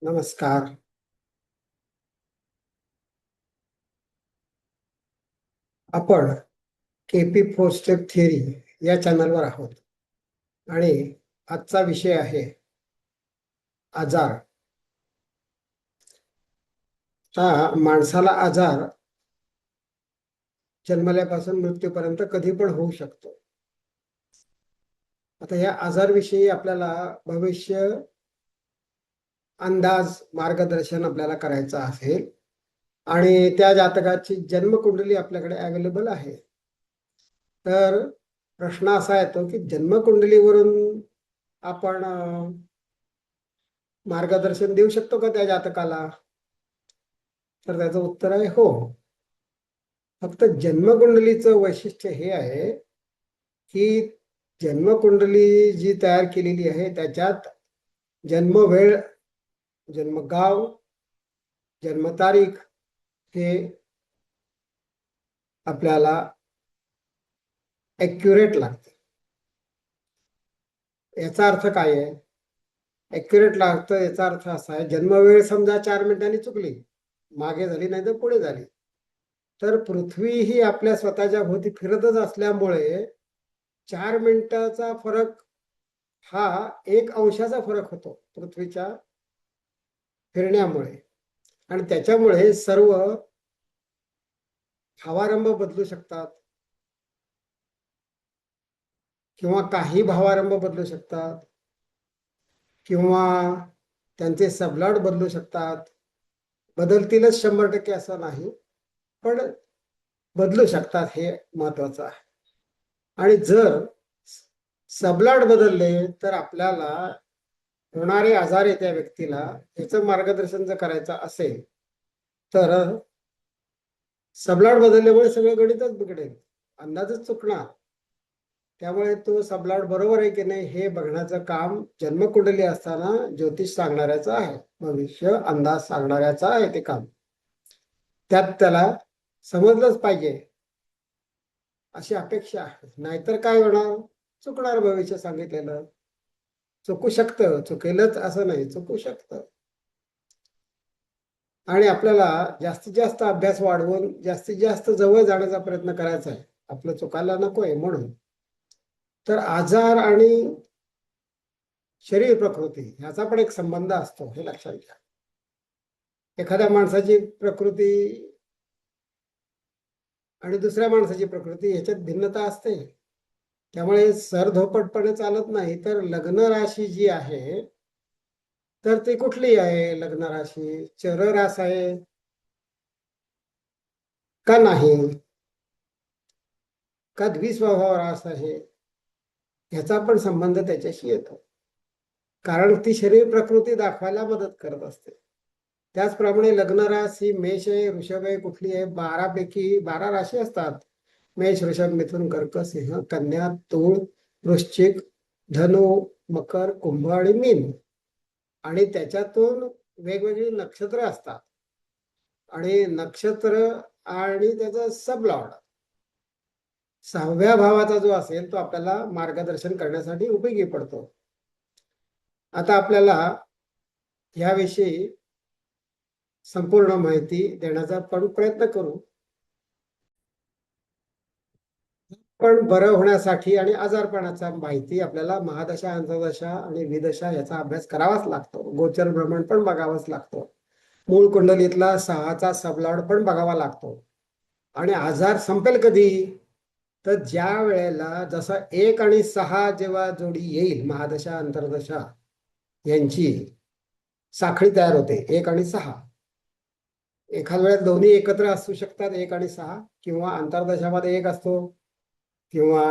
नमस्कार. आपण KP four step theory या चॅनलवर आहोत आणि आजचा विषय आहे आजार. माणसाला आजार जन्मल्यापासून मृत्यूपर्यंत कधी पण होऊ शकतो. आता या आजारविषयी आपल्याला भविष्य अंदाज मार्गदर्शन आपल्याला करायचं असेल आणि त्या जातकाची जन्मकुंडली आपल्याकडे अवेलेबल आहे. तर प्रश्न असा येतो की जन्मकुंडलीवरून आपण मार्गदर्शन देऊ शकतो का त्या जातकाला? तर त्याचं उत्तर आहे हो. फक्त जन्मकुंडलीचं वैशिष्ट्य हे आहे की जन्मकुंडली जी तयार केलेली आहे त्याच्यात जन्मवेळ, जन्मगाव, जन्मतारीख हे आपल्याला ॲक्युरेट लागते. याचा अर्थ काय आहे? ॲक्युरेट लागतं याचा अर्थ असा आहे, जन्मवेळ समजा 4 मिनिटांनी चुकली, मागे झाली नाही तर पुढे झाली, तर पृथ्वी ही आपल्या स्वतःच्या भोवती फिरतच असल्यामुळे 4 मिनिटाचा फरक हा 1 अंशाचा फरक होतो पृथ्वीच्या फिरण्यामुळे. आणि त्याच्यामुळे सर्व भावारंभ बदलू शकतात किंवा काही भावारंभ बदलू शकतात किंवा त्यांचे सबलॉट बदलू शकतात. बदलतीलच 100% असं नाही, पण बदलू शकतात, हे महत्वाचं आहे. आणि जर सबलॉट बदलले तर आपल्याला होणारे आजार आहे त्या व्यक्तीला याचं मार्गदर्शन जर करायचं असेल तर सबलॉट बदलल्यामुळे सगळं गणितच बिघडेल, अंदाजच चुकणार. त्यामुळे तो सबलॉट बरोबर आहे की नाही हे बघण्याचं काम जन्मकुंडली असताना ज्योतिष सांगणाऱ्याचं आहे, भविष्य अंदाज सांगणाऱ्याचं आहे ते काम. त्यात त्याला समजलंच पाहिजे अशी अपेक्षा आहे. नाहीतर काय होणार? चुकणार भविष्य सांगितलेलं. चुकू शकतं, चुकेलच असं नाही, चुकू शकतं. आणि आपल्याला जास्तीत जास्त अभ्यास वाढवून जास्तीत जास्त जवळ जाण्याचा प्रयत्न करायचा आहे, आपलं चुकायला नकोय म्हणून. तर आजार आणि शरीर प्रकृती ह्याचा पण एक संबंध असतो, हे लक्षात घ्या. एखाद्या माणसाची प्रकृती आणि दुसऱ्या माणसाची प्रकृती ह्याच्यात भिन्नता असते. त्यामुळे सरधोपटपणे चालत नाही. तर लग्न राशी जी आहे तर ती कुठली आहे? लग्न राशी चर रास आहे का नाही, का द्विस्वभाव रास आहे, ह्याचा पण संबंध त्याच्याशी येतो. कारण ती शरीर प्रकृती दाखवायला मदत करत असते. त्याचप्रमाणे लग्न रास ही मेष आहे, वृषभ आहे, कुठली आहे? 12 पैकी 12 राशी असतात. मेष, वृषभ, मिथुन, कर्क, सिंह, कन्या, तूळ, वृश्चिक, धनु, मकर, कुंभ आणि मीन. आणि त्याच्यातून वेगवेगळी नक्षत्र असतात आणि नक्षत्र आणि त्याचा सबलॉर्ड 6व्या भावाचा जो असेल तो आपल्याला मार्गदर्शन करण्यासाठी उपयोगी पडतो. आता आपल्याला याविषयी संपूर्ण माहिती देण्याचा पण प्रयत्न करू. पण बरं होण्यासाठी आणि आजारपणाचा माहिती आपल्याला महादशा, अंतर्दशा आणि विदशा याचा अभ्यास करावाच लागतो. गोचर भ्रमण पण बघावाच लागतो. मूळ कुंडलीतला 6चा सबलॉर्ड पण बघावा लागतो. आणि आजार संपेल कधी? तर ज्या वेळेला जसं 1 आणि 6 जेव्हा जोडी येईल, महादशा अंतर्दशा यांची साखळी तयार होते 1 आणि 6. एखाद्या वेळेस दोन्ही एकत्र असू शकतात, 1 आणि 6, किंवा अंतर्दशामध्ये 1 असतो किंवा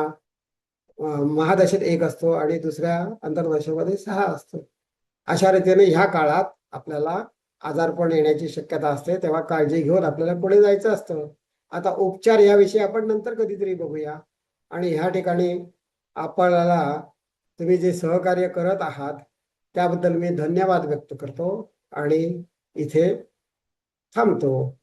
महादशेत 1 असतो आणि दुसऱ्या अंतर्दशेमध्ये 6 असतो. अशा रीतीने ह्या काळात आपल्याला आजारपण येण्याची शक्यता असते. तेव्हा काळजी घेऊन आपल्याला पुढे जायचं असतं. आता उपचार याविषयी आपण नंतर कधीतरी बघूया. आणि ह्या ठिकाणी आपल्याला तुम्ही जे सहकार्य करत आहात त्याबद्दल मी धन्यवाद व्यक्त करतो आणि इथे थांबतो.